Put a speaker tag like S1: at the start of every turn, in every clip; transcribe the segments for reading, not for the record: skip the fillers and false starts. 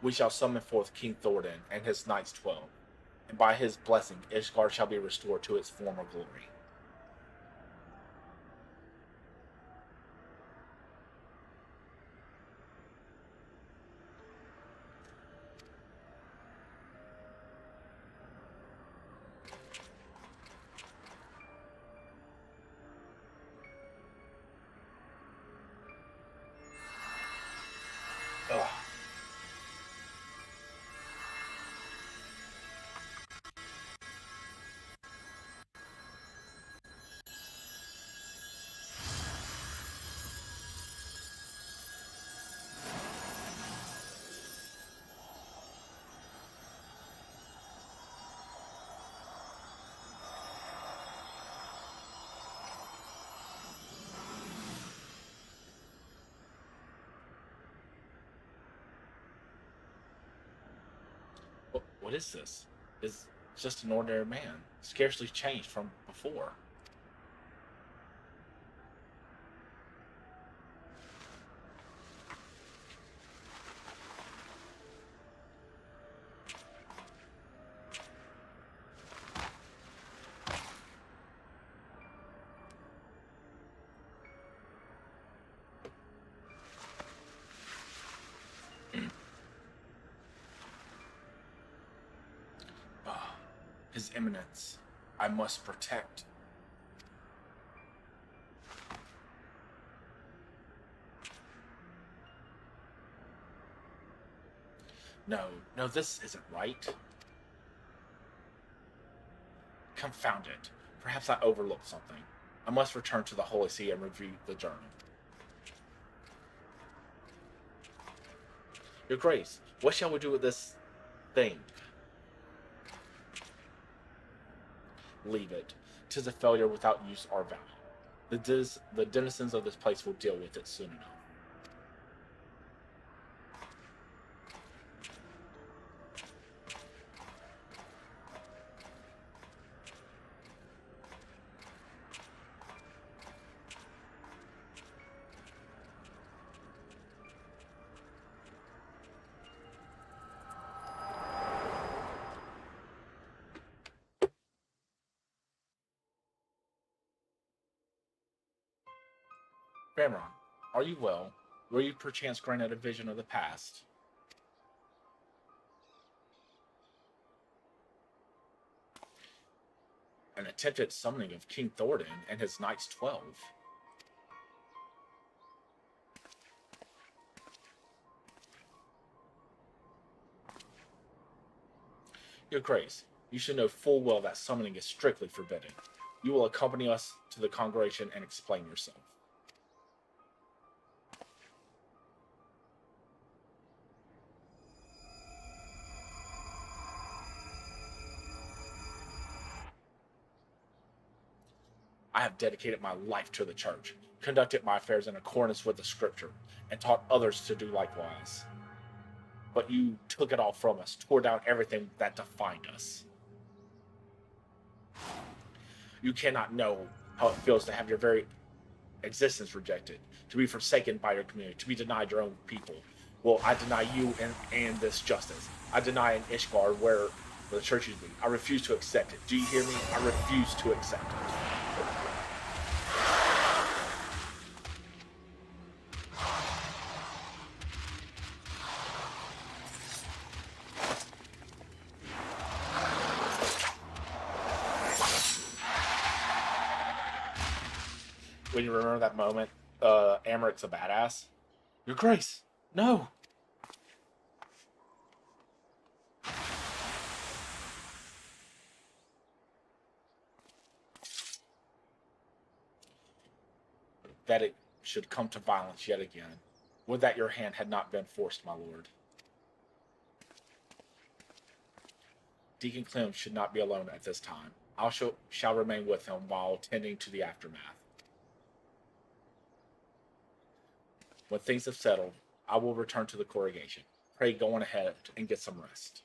S1: We shall summon forth King Thordan and his knights 12, and by his blessing Ishgard shall be restored to its former glory. Ugh. What is this? Is just an ordinary man, scarcely changed from before. Ah, His Eminence, I must protect. No, no, this isn't right. Confound it. Perhaps I overlooked something. I must return to the Holy See and review the journal. Your Grace, what shall we do with this thing? Leave it. 'Tis a failure without use or value. The denizens of this place will deal with it soon enough. Vamron, are you well? Were you perchance granted a vision of the past? An attempted summoning of King Thordan and his Knights 12. Your Grace, you should know full well that summoning is strictly forbidden. You will accompany us to the congregation and explain yourself. I have dedicated my life to the church, conducted my affairs in accordance with the scripture, and taught others to do likewise. But you took it all from us, tore down everything that defined us. You cannot know how it feels to have your very existence rejected, to be forsaken by your community, to be denied your own people. Well, I deny you and this justice. I deny in Ishgard where the church used to be. I refuse to accept it. Do you hear me? I refuse to accept it. When you remember that moment, Amaric's a badass. Your Grace, no. That it should come to violence yet again. Would that your hand had not been forced, my lord. Deacon Clem should not be alone at this time. I shall remain with him while tending to the aftermath. When things have settled, I will return to the congregation. Pray go on ahead and get some rest.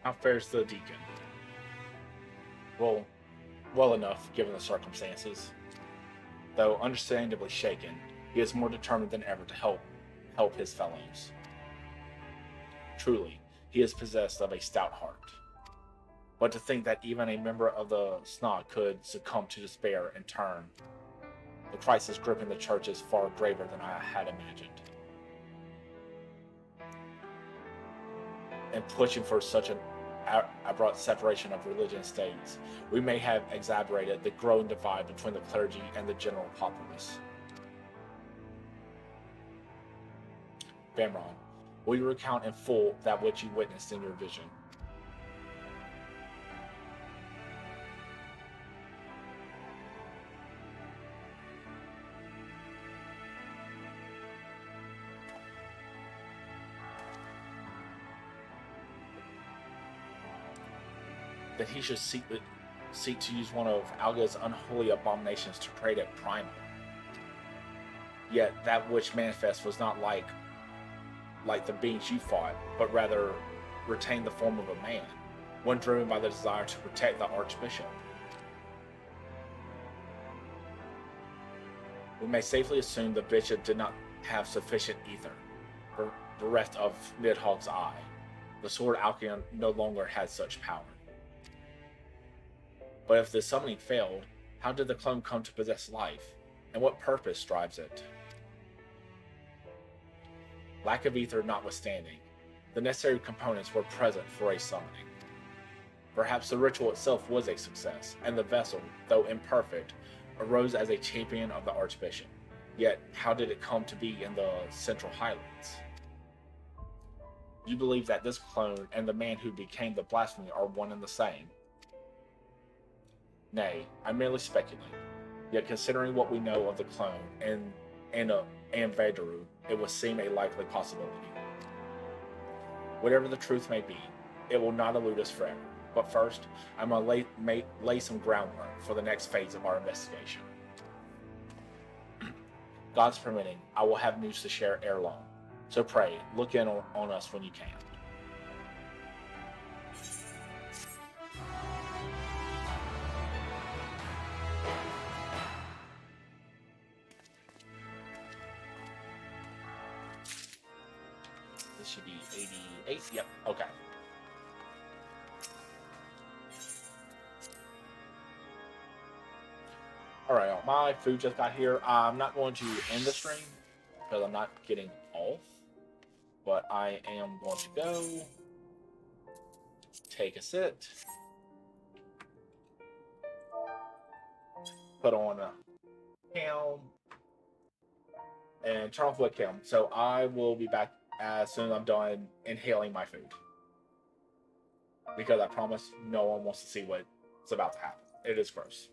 S1: How fares the deacon? Well, well enough, given the circumstances. Though understandably shaken, he is more determined than ever to help his fellows. Truly, he is possessed of a stout heart. But to think that even a member of the Snog could succumb to despair and turn, the crisis gripping the church is far graver than I had imagined. And pushing for such an abrupt separation of religion and states, we may have exacerbated the growing divide between the clergy and the general populace. Vamron, will you recount in full that which you witnessed in your vision? That he should seek to use one of Alga's unholy abominations to create a primal. Yet that which manifest was not like the beings you fought, but rather retained the form of a man, one driven by the desire to protect the Archbishop. We may safely assume the bishop did not have sufficient ether, bereft of Nidhogg's eye. The sword Alcyon no longer had such power. But if the summoning failed, how did the clone come to possess life, and what purpose drives it? Lack of ether notwithstanding, the necessary components were present for a summoning. Perhaps the ritual itself was a success, and the vessel, though imperfect, arose as a champion of the Archbishop. Yet, how did it come to be in the Central Highlands? You believe that this clone and the man who became the blasphemy are one and the same? Nay, I merely speculate. Yet considering what we know of the clone and Vaderu, it would seem a likely possibility. Whatever the truth may be, it will not elude us forever. But first, I'm going to lay some groundwork for the next phase of our investigation. God's permitting, I will have news to share ere long. So pray, look in on us when you can. This should be 88. Yep, okay. Alright, my food just got here. I'm not going to end the stream because I'm not getting off. But I am going to go take a sit, put on a cam, and turn off webcam. So I will be back as soon as I'm done inhaling my food. Because I promise no one wants to see what's about to happen. It is gross.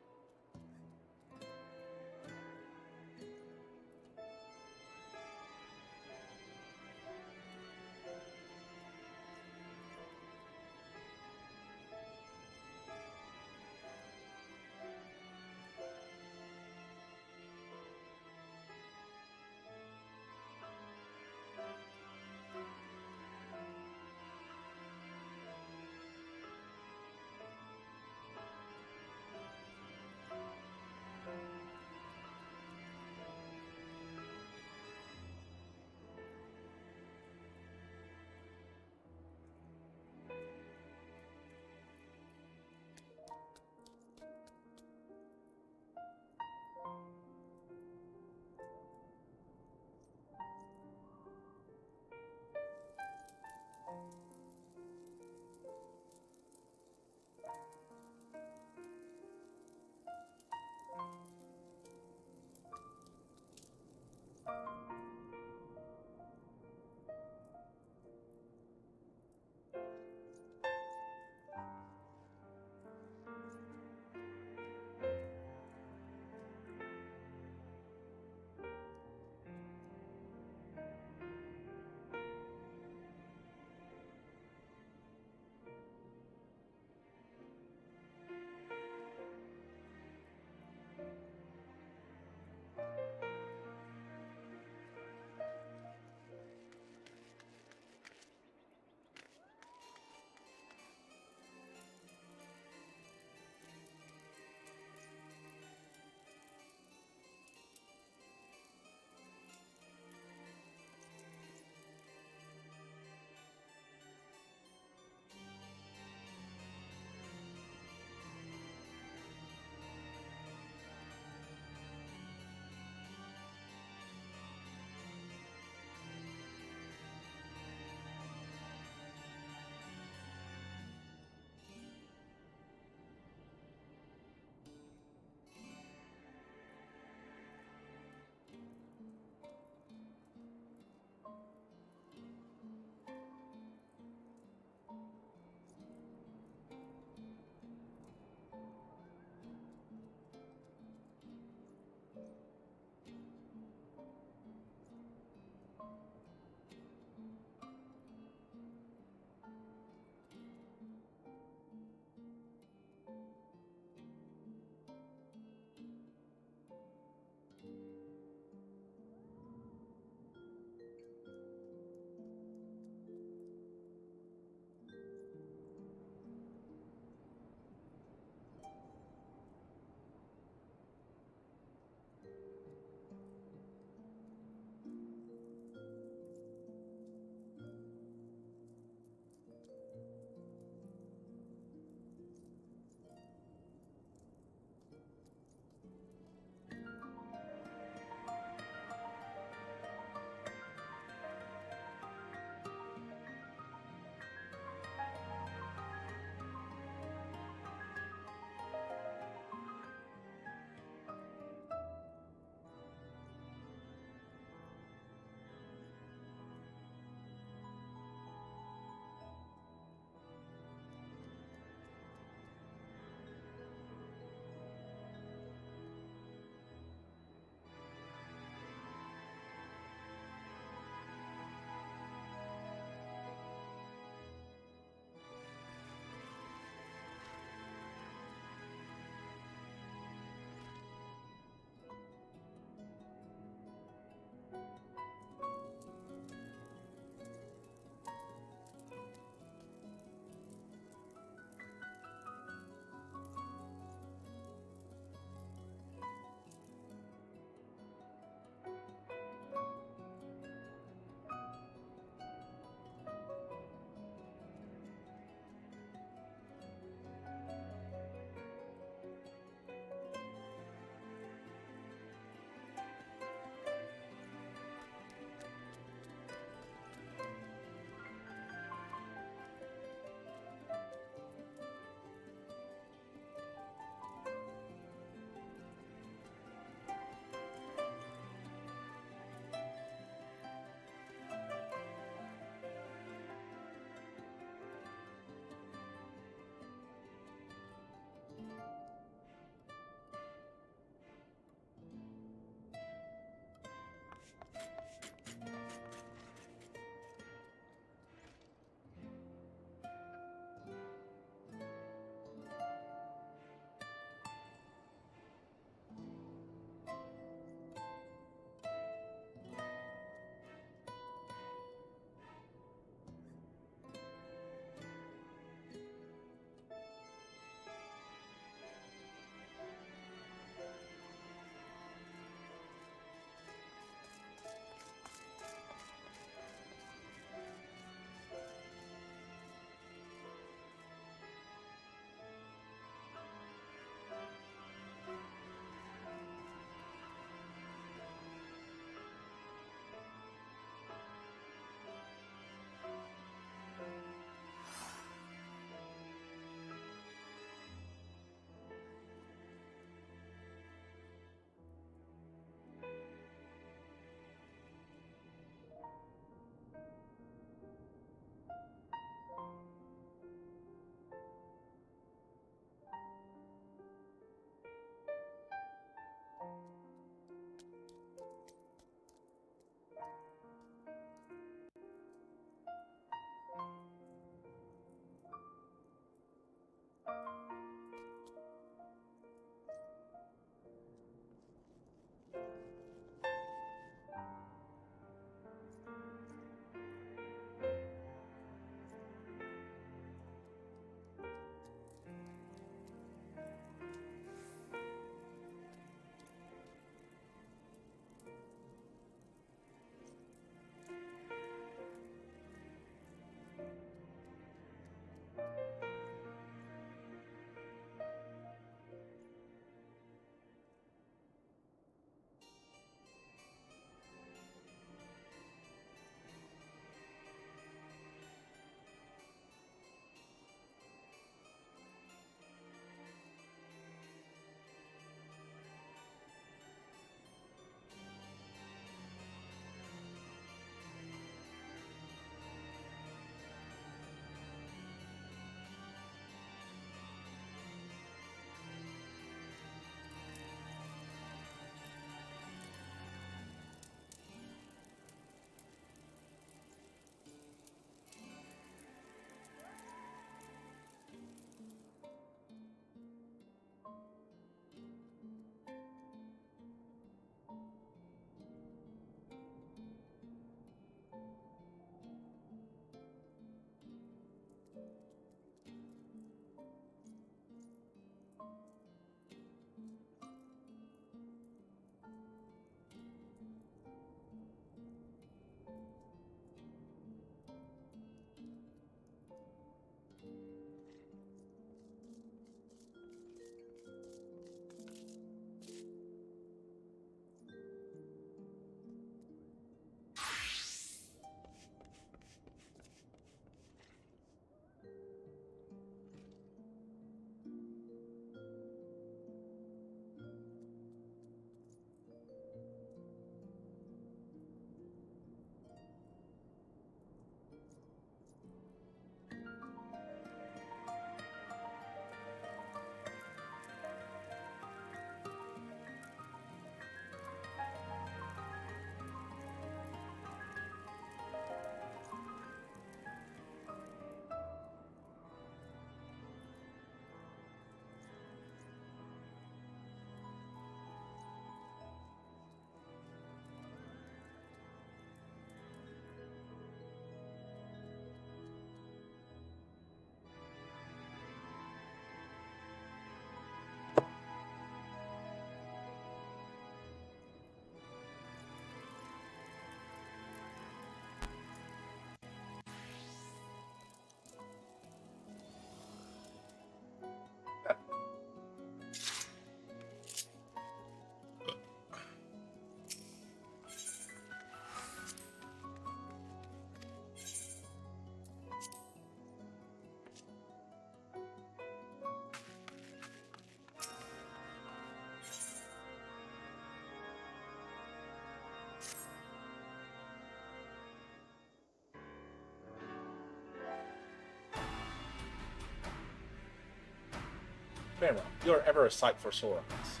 S1: Vamron, you are ever a sight for sore eyes.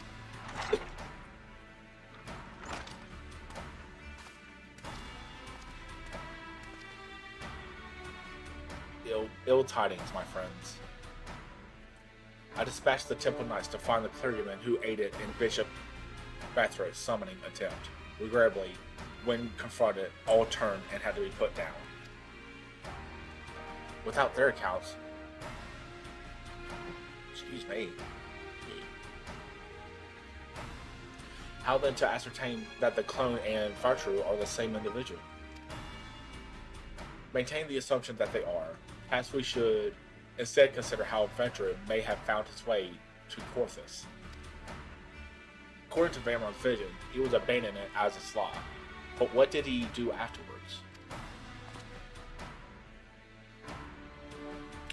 S1: Ill tidings, my friends. I dispatched the Temple Knights to find the clergyman who aided in Bishop Bathro's summoning attempt. Regrettably, when confronted, all turned and had to be put down. Without their accounts, excuse me, how then to ascertain that the clone and Vartru are the same individual? Maintain the assumption that they are. Perhaps we should instead consider how Vartru may have found his way to Corthus. According to Vamron's vision, he was abandoned as a Slav. But what did he do afterwards?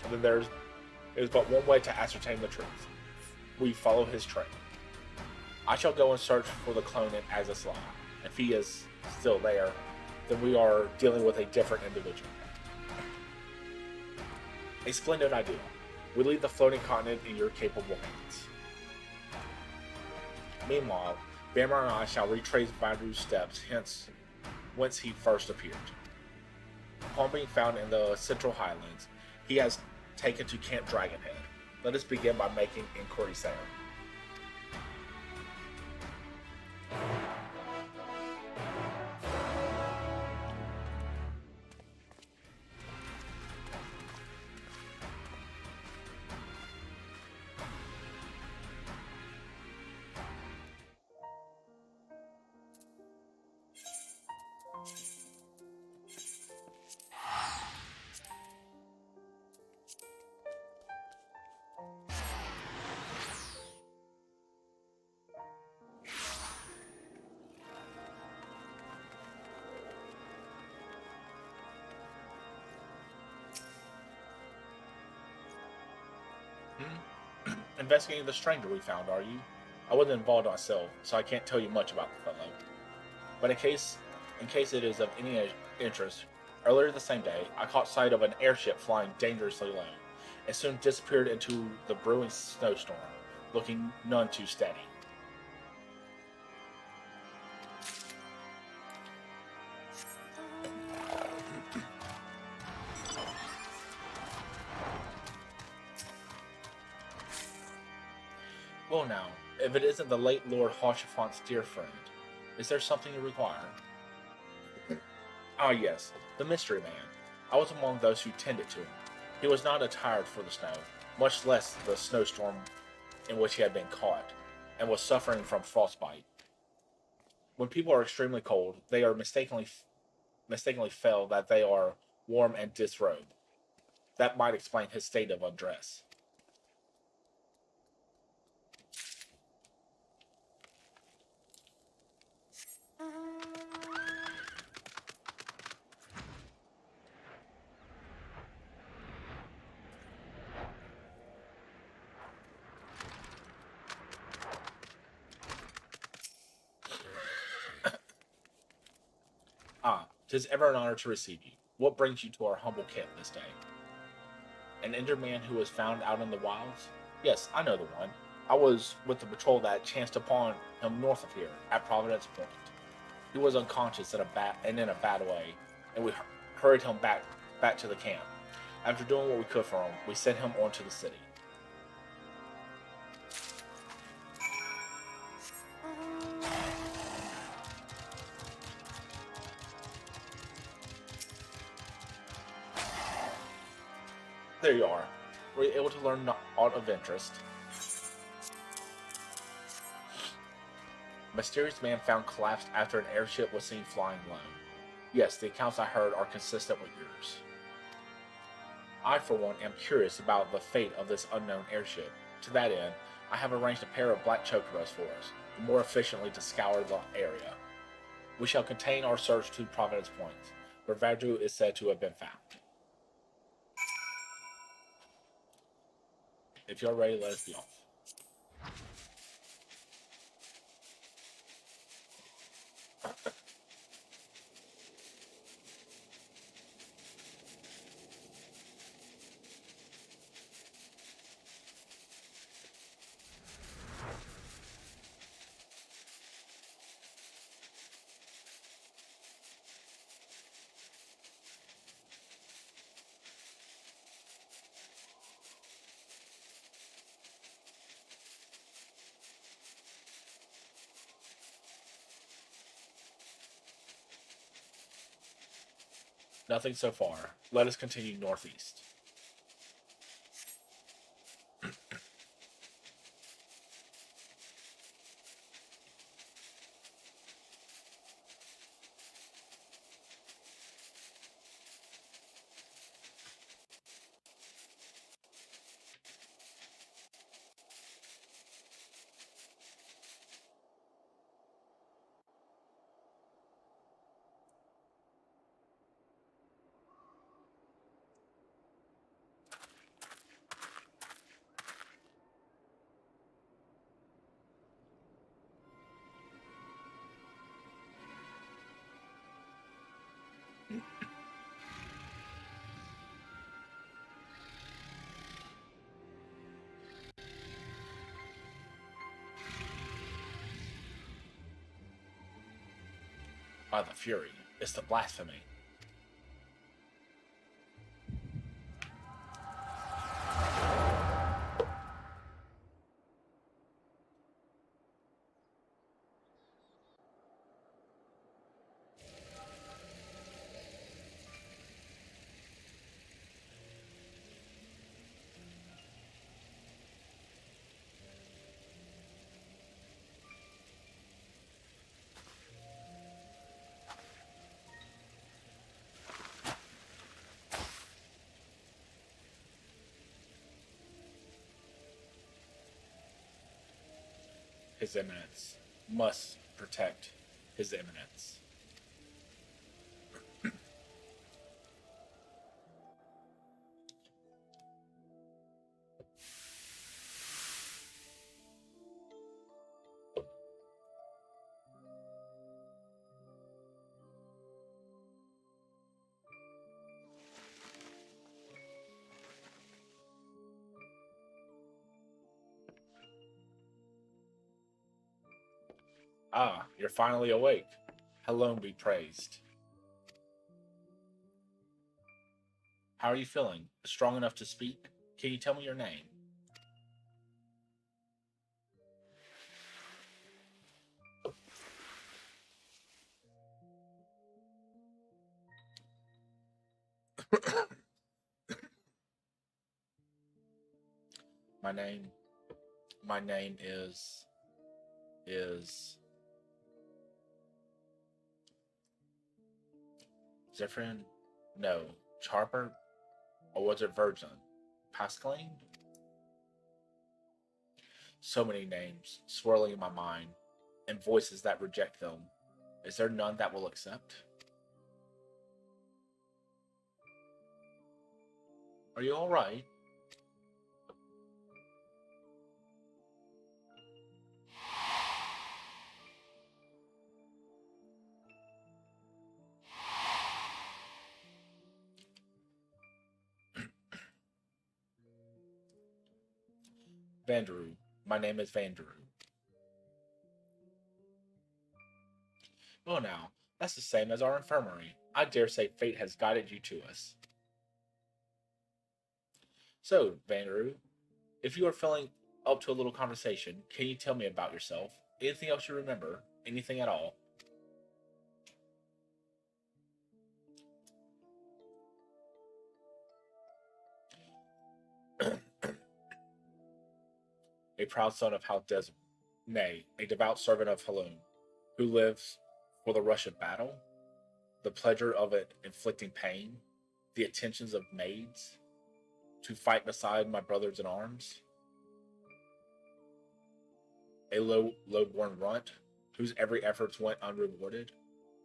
S1: And then there's but one way to ascertain the truth. We follow his trail. I shall go and search for the clone in Azaslav. If he is still there, then we are dealing with a different individual. A splendid idea. We leave the floating continent in your capable hands. Meanwhile, Vamron and I shall retrace Vadru's steps, hence whence he first appeared. Upon being found in the Central Highlands, he has taken to Camp Dragonhead. Let us begin by making inquiries there. Investigating the stranger we found, are you? I wasn't involved myself, so I can't tell you much about the fellow. But in case it is of any interest, earlier the same day, I caught sight of an airship flying dangerously low, and soon disappeared into the brewing snowstorm, looking none too steady. Well now, if it isn't the late Lord Haushafont's dear friend, is there something you require? Ah yes, the mystery man. I was among those who tended to him. He was not attired for the snow, much less the snowstorm in which he had been caught, and was suffering from frostbite. When people are extremely cold, they are mistakenly feel that they are warm and disrobed. That might explain his state of undress. Ah, 'tis ever an honor to receive you. What brings you to our humble camp this day? An injured man who was found out in the wilds? Yes, I know the one. I was with the patrol that chanced upon him north of here, at Providence Point. He was unconscious in a bad way, and we hurried him back to the camp. After doing what we could for him, we sent him on to the city. There you are. Were you able to learn aught of interest? Mysterious man found collapsed after an airship was seen flying low. Yes, the accounts I heard are consistent with yours. I, for one, am curious about the fate of this unknown airship. To that end, I have arranged a pair of black chocobos for us, more efficiently to scour the area. We shall contain our search to Providence Point, where Vadru is said to have been found. If you're ready, let us be off. Nothing so far. Let us continue northeast. By the Fury, it's the blasphemy. His Eminence must protect His Eminence. Ah, you're finally awake. Hello be praised. How are you feeling? Strong enough to speak? Can you tell me your name? My name my name is Zephyrin? No. Charper? Or was it Virgin? Pascaline? So many names swirling in my mind, and voices that reject them. Is there none that will accept? Are you alright? Vanderu. My name is Vanderu. Oh, now, that's the same as our infirmary. I dare say fate has guided you to us. So, Vanderu, if you are feeling up to a little conversation, can you tell me about yourself? Anything else you remember? Anything at all? A proud son of Haldez, nay, a devout servant of Halun, who lives for the rush of battle, the pleasure of it inflicting pain, the attentions of maids, to fight beside my brothers in arms, a low-born runt, whose every efforts went unrewarded,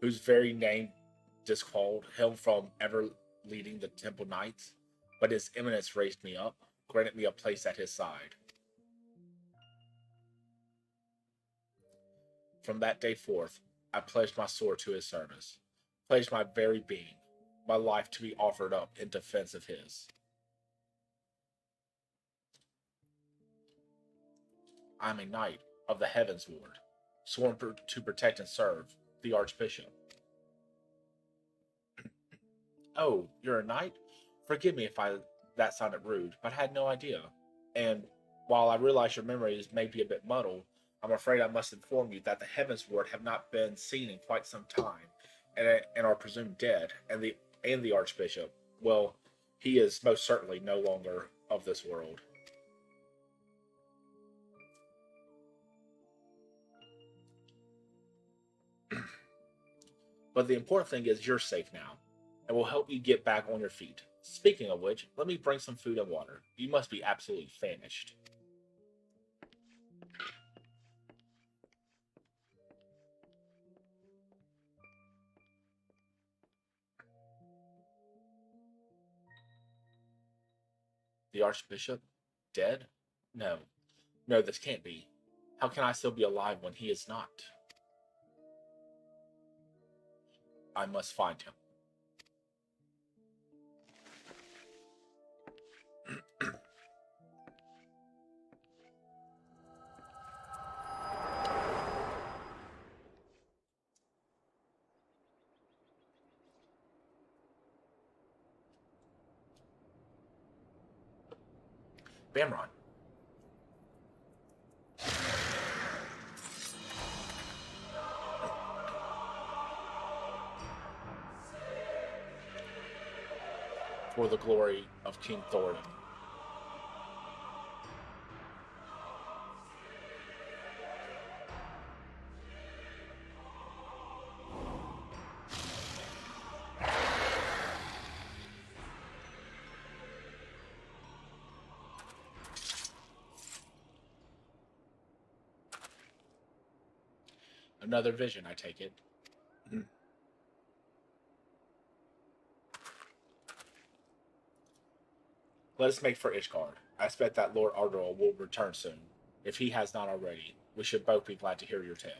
S1: whose very name disqualled him from ever leading the temple knights, but his eminence raised me up, granted me a place at his side. From that day forth, I pledged my sword to his service, pledged my very being, my life to be offered up in defense of his. I am a knight of the Heavens Ward, sworn to protect and serve the Archbishop. Oh, you're a knight? Forgive me if I that sounded rude, but I had no idea. And while I realize your memories may be a bit muddled, I'm afraid I must inform you that the Heavens Ward have not been seen in quite some time, and are presumed dead, and the And the Archbishop. Well, he is most certainly no longer of this world. But the important thing is you're safe now, and will help you get back on your feet. Speaking of which, let me bring some food and water. You must be absolutely famished. The Archbishop? Dead? No. No, this can't be. How can I still be alive when he is not? I must find him. Vamron. For the glory of King Thorin. Another vision, I take it. Let us make for Ishgard. I expect that Lord Ardor will return soon. If he has not already, we should both be glad to hear your tale.